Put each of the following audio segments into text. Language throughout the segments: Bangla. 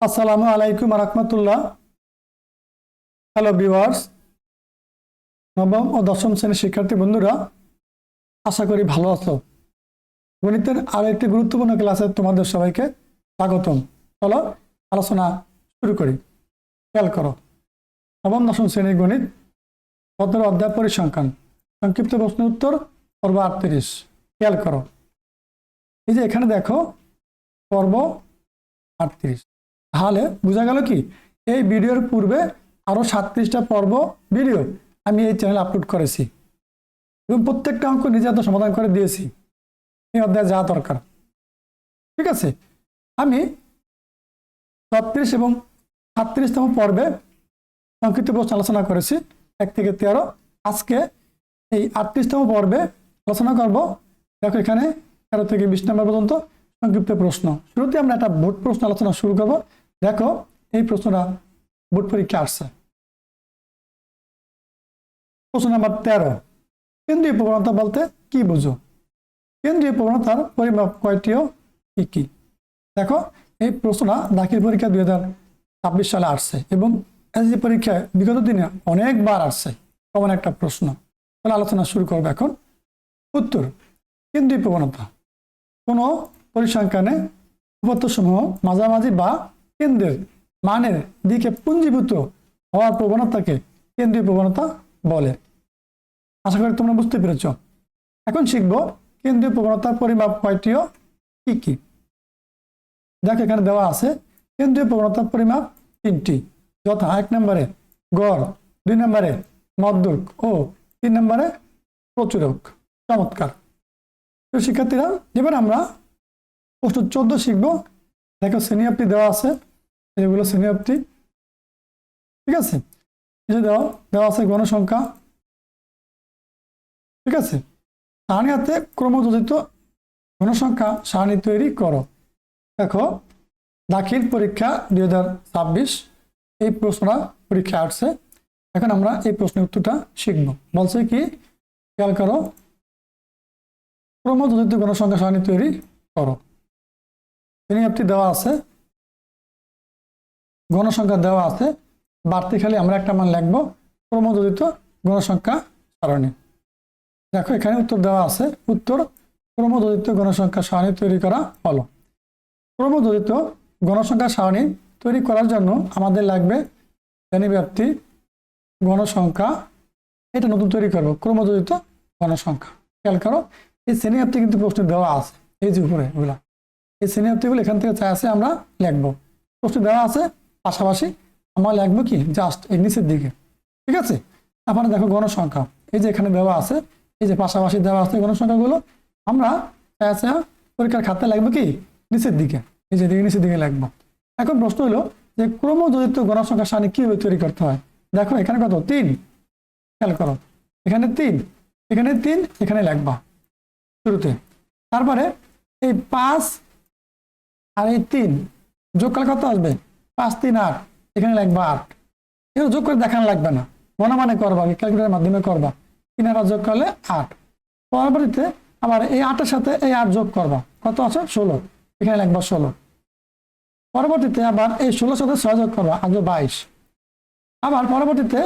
আসসালামু আলাইকুম রহমতুল্লাহ। হ্যালো ভিউয়ার্স, নবম ও দশম শ্রেণীর শিক্ষার্থী বন্ধুরা, আশা করি ভালো আছো। গণিতের আরো একটি গুরুত্বপূর্ণ ক্লাসে তোমাদের সবাইকে স্বাগতম। চলো আলোচনা শুরু করি। খেয়াল করো, নবম দশম শ্রেণীর গণিত ১৭ অধ্যায় পরিসংখ্যান, সংক্ষিপ্ত প্রশ্ন উত্তর পর্ব ৩৮। খেয়াল করো, এই যে এখানে দেখো পর্ব ৩৮। তাহলে বোঝা গেল কি, এই ভিডিওর পূর্বে আরো ৩৭টা পর্ব ভিডিও আমি এই চ্যানেলে আপলোড করেছি এবং প্রত্যেকটা অঙ্ক নিজে হাতে সমাধান করে দিয়েছি এই অধ্যায়ে যা দরকার। ঠিক আছে, আমি ৩৬ এবং ৩৭তম পর্বে সংক্ষিপ্ত প্রশ্ন আলোচনা করেছি ১ থেকে ১৩। আজকে এই ৩৮তম পর্বে আলোচনা করব। দেখো এখানে ১৩ থেকে ২০ নম্বর পর্যন্ত সংক্ষিপ্ত প্রশ্ন। শুরুতে আমরা একটা বোর্ড প্রশ্ন আলোচনা শুরু করব। দেখো এই প্রশ্নটা বোর্ড পরীক্ষা আসছে। প্রশ্ন নাম্বার ১৩, কেন্দ্রীয় প্রবণতা বলতে কি বুঝো? কেন্দ্রীয় প্রবণতার পরিমাপ কয়টি ও কি কি? দেখো এই প্রশ্নটা দাখিল পরীক্ষা ২০২৬ সালে আসছে এবং এসএসসি পরীক্ষায় বিগত দিনে অনেকবার আসছে। এমন একটা প্রশ্ন। তাহলে আলোচনা শুরু করবো এখন। উত্তর, কেন্দ্রীয় প্রবণতা কোনো পরিসংখ্যানে উপাত্তসমূহ মাঝামাঝি বা কেন্দ্রের মানের দিকে পুঞ্জীভূত হওয়ার প্রবণতাকে কেন্দ্রীয় প্রবণতা বলে। আশা করি তোমরা বুঝতে পেরেছ। এখন শিখব কেন্দ্রীয় প্রবণতার পরিমাপ কয়টি ও কি কি। দেখ এখানে দেওয়া আছে কেন্দ্রীয় প্রবণতার পরিমাপ ৩টি, যথা ১ নম্বরে গড়, ২ নম্বরে মধ্যক ও ৩ নম্বরে প্রচুরক। চমৎকার। তো শিক্ষার্থীরা, এবার আমরা প্রশ্ন ১৪ শিখব। দেখো শ্রেণীয়াপ্তি দেওয়া আছে, এগুলো শ্রেণীয়াপ্তি। ঠিক আছে, এই যে দেওয়া আছে গণসংখ্যা। ঠিক আছে, সারণী হাতে ক্রমযোজিত গণসংখ্যা সারণী তৈরি করো। দেখো দাখিল পরীক্ষা ২০২৬ এই প্রশ্নটা পরীক্ষা আসছে। এখন আমরা এই প্রশ্নের উত্তরটা শিখব। বলছে কি, খেয়াল করো, ক্রমযোজিত গণসংখ্যা সারণী তৈরি করো। শ্রেণীয়াপ্তি দেওয়া আছে, গণসংখ্যা দেওয়া আছে, বাড়তি খালি আমরা একটা মান লিখবো ক্রমযোজিত গণসংখ্যা সারণী। দেখো এখানে উত্তর দেওয়া আছে। উত্তর, ক্রমযোজিত গণসংখ্যা সারণী তৈরি করা হলো। ক্রমযোজিত গণসংখ্যা সারণী তৈরি করার জন্য আমাদের লাগবে শ্রেণীব্যাপ্তি, গণসংখ্যা। এটা নতুন তৈরি করবো, ক্রমযোজিত গণসংখ্যা। খেয়াল করো, এই শ্রেণীব্যাপ্তি কিন্তু প্রশ্ন দেওয়া আছে এই যে উপরে ওগুলা। এই শ্রেণীব্যাপ্তিগুলো এখান থেকে চাই আছে আমরা লিখবো। প্রশ্ন দেওয়া আছে, পাশাপাশি আমরা লিখবো কি জাস্ট এই নিচের দিকে। ঠিক আছে, আপনারা দেখো গণসংখ্যা এই যে এখানে দেওয়া আছে, এই যে পাশাপাশি দেওয়া আছে গণসংখ্যাগুলো আমরা পরীক্ষার খাতায় লিখবো কি নিচের দিকে, এই যে নিচের দিকে লিখবো। এখন প্রশ্ন হলো যে ক্রমযোজিত গণসংখ্যা সারণী কিভাবে তৈরি করতে হয়। দেখো এখানে কত ৩, খেয়াল করো এখানে ৩, এখানে ৩, এখানে লিখবা শুরুতে। তারপরে এই ৫ আর এই ৩ যোগ করলে কত আসবে? ৫, ৩, ৮, এখানে লিখবা ৮। এগুলো যোগ করে দেখানো লাগবে না, মনে করবা, ক্যালকুলেটারের মাধ্যমে করবা। ৩ আর ৮ যোগ করলে ৮। পরবর্তীতে আবার এই ৮-এর সাথে এই ৮ যোগ করবা, কত আছে? ১৬, এখানে লিখবা ১৬। পরবর্তীতে আবার এই ১৬-এর সাথে ৬ যোগ করবা, আসবে ২২। আবার পরবর্তীতে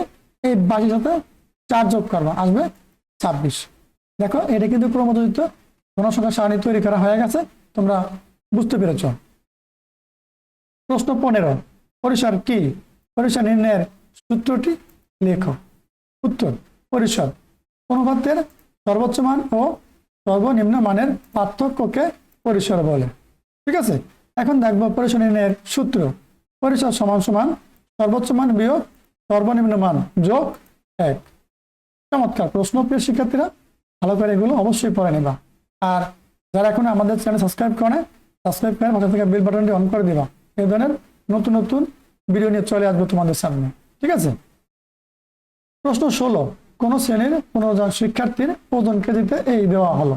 এই ২২-এর সাথে ৪ যোগ করবা, আসবে ২৬। দেখো এটা কিন্তু ক্রমযোজিত গণসংখ্যা সারণী তৈরি করা হয়ে গেছে, তোমরা বুঝতে পেরেছ। প্রশ্ন ১৫, পরিসর কি? পরিসর নির্ণয়ের সূত্রটি লেখো। উত্তর, পরিসর অনুপাতের সর্বোচ্চ মান ও সর্বনিম্ন মানের পার্থক্যকে পরিসর বলে। ঠিক আছে, এখন দেখবো পরিসর নির্ণয়ের সূত্র। পরিসর সমান সমান সর্বোচ্চ মান বিয়োগ সর্বনিম্ন মান যোগ ১। চমৎকার প্রশ্ন। প্রিয় শিক্ষার্থীরা, ভালো করে এগুলো অবশ্যই পড়ে নেবা। আর যারা এখন আমাদের চ্যানেল সাবস্ক্রাইব করে পাশে থেকে বেল বাটনটি অন করে দিবা। এই ধরনের নতুন নতুন ভিডিও নিয়ে চলে আসবো তোমাদের সামনে। ঠিক আছে, প্রশ্ন ১৬, কোন শ্রেণীর ১৫ জন শিক্ষার্থীর ওজন কেজিতে এই দেওয়া হলো।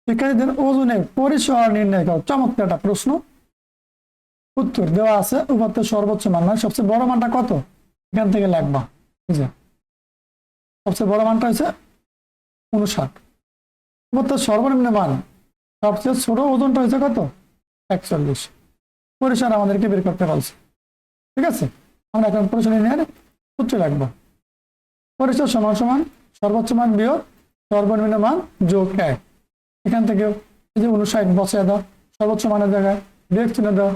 শিক্ষার্থীদের ওজনের পরিসর নির্ণয় করো। চমৎকার একটা প্রশ্ন। উত্তর দেওয়া আছে উপাত্তের সর্বোচ্চ মান, মানে সবচেয়ে বড় মানটা কত এখান থেকে লিখবা। সবচেয়ে বড় মানটা হচ্ছে ৫৯। উপাত্তের সর্বনিম্ন মান, সবচেয়ে ছোট ওজনটা হচ্ছে কত? ৪১। পরিসর আমাদেরকে বের করতে বলছে। ঠিক আছে, আমরা এখন পরিসর নির্ণয়ের সূত্র রাখবো। পরিসর সমান সমান সর্বোচ্চ মান বিয়োগ সর্বনিম্ন মান যোগ 1। এখান থেকে এই যে 59 বসায় দাও, সর্বোচ্চ মানের জায়গায় বিয়োগ চিহ্ন দাও,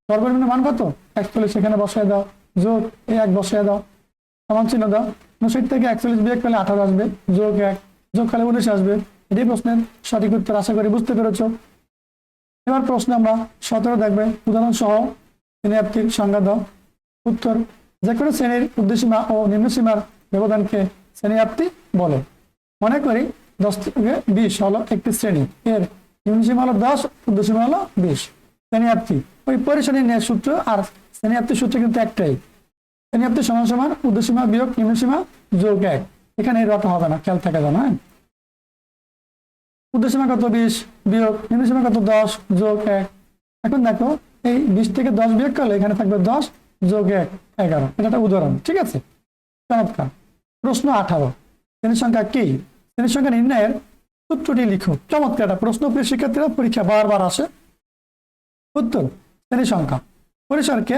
সর্বনিম্ন মান কত 41 এখানে বসায় দাও, যোগ 1 বসায় দাও, সমান চিহ্ন দাও। 59 থেকে 41 বিয়োগ করলে 18 আসবে, যোগ 1 যোগ করলে 19 আসবে। এটি প্রশ্নের সঠিক উত্তর, আশা করি বুঝতে পেরেছ। এবার প্রশ্ন আমরা 17 দেখবে, উদাহরণ সহ শ্রেণীব্যাপ্তির সংজ্ঞা দাও। উত্তর, যে কোনো শ্রেণীর ঊর্ধ্বসীমা ও নিম্নসীমার ব্যবধানকে শ্রেণীব্যাপ্তি বলে। মনে করি 10 থেকে 20 হলো একটি শ্রেণী, এর নিম্নসীমা হলো 10, ঊর্ধ্বসীমা হলো 20। শ্রেণীব্যাপ্তি ওই পরিসর নির্ণয়ের সূত্র আর শ্রেণীব্যাপ্তির সূত্র কিন্তু একটাই। শ্রেণীব্যাপ্তি সমান সমান ঊর্ধ্বসীমা বিয়োগ নিম্নসীমা যোগ 1। এখানে এই রটা হবে না, খেয়াল থাকে জানো। হ্যাঁ, ঊর্ধ্বসীমা কত 20 বিয়োগ নিম্নসীমা কত 10 যোগ 1। এখন দেখো এই 20 থেকে 10 বিয়োগ করলে এখানে থাকবে 10 যোগ 1 11। এটা একটা উদাহরণ। ঠিক আছে, চমৎকার। প্রশ্ন 18, শ্রেণীর সংখ্যা কি? শ্রেণীর সংখ্যা নির্ণয়ের সূত্রটি লিখো। চমৎকার একটা প্রশ্ন, প্রিয় শিক্ষার্থীরা, পরীক্ষা বারবার আসে। উত্তর, শ্রেণীর সংখ্যা পরিসরকে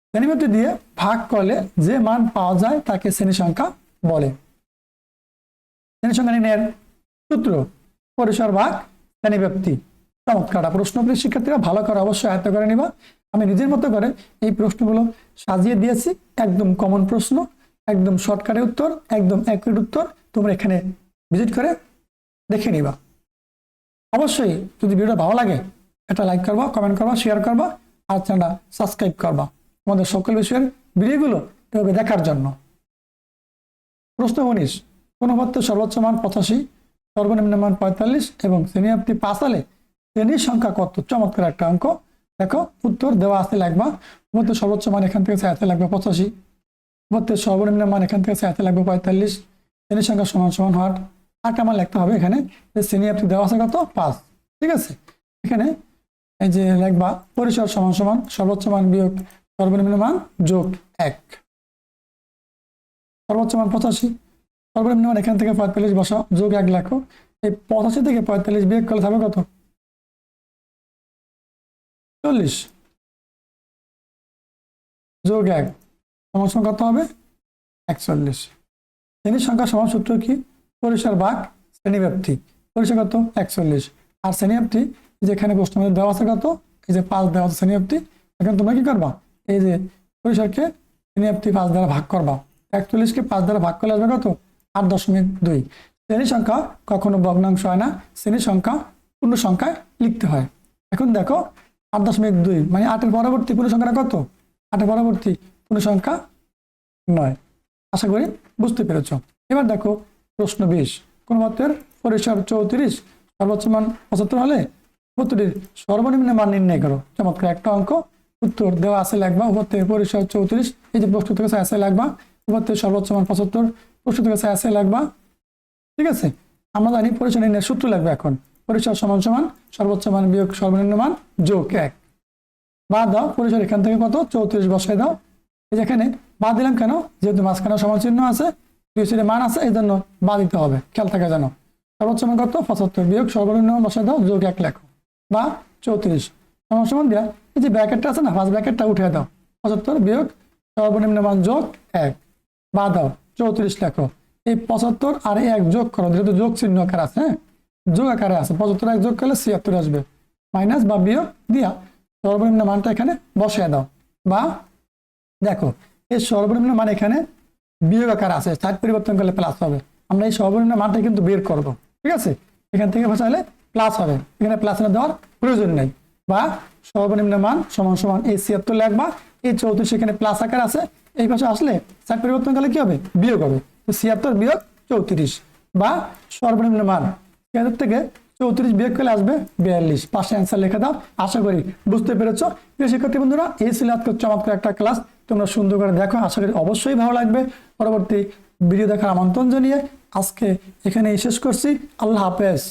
শ্রেণীব্যাপ্তি দিয়ে ভাগ করলে যে মান পাওয়া যায় তাকে শ্রেণীর সংখ্যা বলে। শ্রেণীর সংখ্যা নির্ণয়ের সূত্র পরিসর ভাগ শ্রেণীব্যাপ্তি। চমৎকার প্রশ্ন, প্রিয় শিক্ষার্থীরা, ভালো করে অবশ্যই আয়ত্ত করে নিবা। আমি নিজের মতো করে এই প্রশ্নগুলো সাজিয়ে দিয়েছি, একদম কমন প্রশ্ন, একদম শর্টকাটের উত্তর, একদম অ্যাকুরেট উত্তর। তোমরা এখানে ভিজিট করে দেখে নিবা। অবশ্যই যদি ভিডিও ভালো লাগে একটা লাইক করবা, কমেন্ট করবা, শেয়ার করবা, আর চ্যানেলটা সাবস্ক্রাইব করবা আমাদের সকল বিষয়ের ভিডিওগুলো এভাবে দেখার জন্য। প্রশ্ন 19, কোন পথে সর্বোচ্চ মান 85, সর্বনিম্ন মান 45 এবং শ্রেণীব্যাপ্তি 5 সালে শ্রেণীর সংখ্যা কত? চমৎকার একটা অঙ্ক। দেখো উত্তর দেওয়া আছে, লাগবা মধ্যে সর্বোচ্চ মান এখান থেকে চাইতে লাগবে 85, মধ্যে সর্বনিম্ন মান এখান থেকে চাইতে লাগবে 45, শ্রেণীর সংখ্যা সমান সমান হওয়ার আটটা মান লিখতে হবে। এখানে শ্রেণীব্যাপ্তি দেওয়া আছে কত 5। ঠিক আছে, এখানে এই যে লিখবা পরিসর সমান সমান সর্বোচ্চ মান বিয়োগ সর্বনিম্ন মান যোগ 1। সর্বোচ্চ মান 85, সর্বনিম্ন মান এখান থেকে 45 বসাও, যোগ 1 লেখো। এই 85 থেকে 45 বিয়োগ করলে থাকবে কত? 40 যোগ 1 সমান কত হবে? 41। শ্রেণীর সংখ্যা সমান সূত্র কি? পরিসর ভাগ শ্রেণীব্যাপ্তি। পরিসর কত? 41। আর শ্রেণীব্যাপ্তি যেখানে প্রশ্ন দেওয়া আছে কত? এই যে 5 দেওয়া আছে শ্রেণীব্যাপ্তি। এখন তোমরা কি করবা? এই যে পরিসরকে শ্রেণীব্যাপ্তি 5 দ্বারা ভাগ করবা। 41কে 5 দ্বারা ভাগ করলে আসবে কত? 8.2। শ্রেণীর সংখ্যা কখনো ভগ্নাংশ হয় না, শ্রেণীর সংখ্যা পূর্ণ সংখ্যায় লিখতে হয়। এখন দেখো 8.2 মানে 8-এর পরবর্তী পূর্ণ সংখ্যাটা কত? 8-এর পরবর্তী পূর্ণ সংখ্যা 9। আশা করি বুঝতে পেরেছ। এবার দেখো প্রশ্ন 20, কোন পথের পরিসর 34, সর্বোচ্চ মান 75 হলে পথটির সর্বনিম্ন মান নির্ণয় করো। চমৎকার একটা অঙ্ক। উত্তর দেওয়া আছে, লাগবা উপর পরিসর 34, এই যে প্রশ্ন থেকে আছে লাগবা, উপর সর্বোচ্চ মান 75, প্রশ্ন থেকে আছে লাগবা। ঠিক আছে, আমরা জানি পরিসর নির্ণয়ের সূত্র লাগবে। এখন পরিসর সমান সমান সর্বোচ্চ মান বিয়োগ সর্বনিম্ন মান যোগ 1। বাদ দাও, পরিসর এখান থেকে কত? 34 বসাই দাও। যেখানে বাদ দিলাম কেন? যেহেতু মাঝখানে সমান চিহ্ন আছে, দুই সাইডে মান আছে, এই জন্য বাদ দিতে হবে। খেয়াল থাকে যেন। সর্বোচ্চ মান কত? 75 বিয়োগ সর্বনিম্ন মান বসাই দাও, যোগ 1 লেখো, বা 34 সমান সমান দেওয়া। এই যে ব্র্যাকেটটা আছে না, ফার্স্ট ব্র্যাকেটটা উঠে দাও। 75 বিয়োগ সর্বনিম্ন মান যোগ 1, বাদ দাও, 34 লেখো। এই 75 আর 1 যোগ করো, যেহেতু যোগ চিহ্ন আকার আছে, হ্যাঁ যোগ আকারে আছে। 75 1 যোগ করলে 76 আসবে, মাইনাস বা বিয়োগ দিয়া সর্বনিম্ন মানটা এখানে বসিয়ে দাও। বা দেখো এই সর্বনিম্ন মান এখানে বিয়োগ আকার আছে, সাইড পরিবর্তন করলে প্লাস হবে। আমরা এই সর্বনিম্ন মানটা কিন্তু বের করব। ঠিক আছে, এখান থেকে বসালে প্লাস হবে, এখানে প্লাস না দেওয়ার প্রয়োজন নেই। বা সর্বনিম্ন মান সমান সমান এই 76 লিখবা, এই 34 এখানে প্লাস আকার আছে, এই পাশে আসলে সাইড পরিবর্তন করলে কি হবে? বিয়োগ হবে। তো 76 বিয়োগ 34, বা সর্বনিম্ন মান 76 থেকে 34 বিয়োগ করলে আসবে 42। পাশে অ্যান্সার লিখে দাও। আশা করি বুঝতে পেরেছ। প্রিয় শিক্ষার্থী বন্ধুরা, এই ছিল আজকে চমৎকার একটা ক্লাস। তোমরা সুন্দর করে দেখো, আশা করি অবশ্যই ভালো লাগবে। পরবর্তী ভিডিও দেখার আমন্ত্রণ জানিয়ে আজকে এখানেই শেষ করছি। আল্লাহ হাফেজ।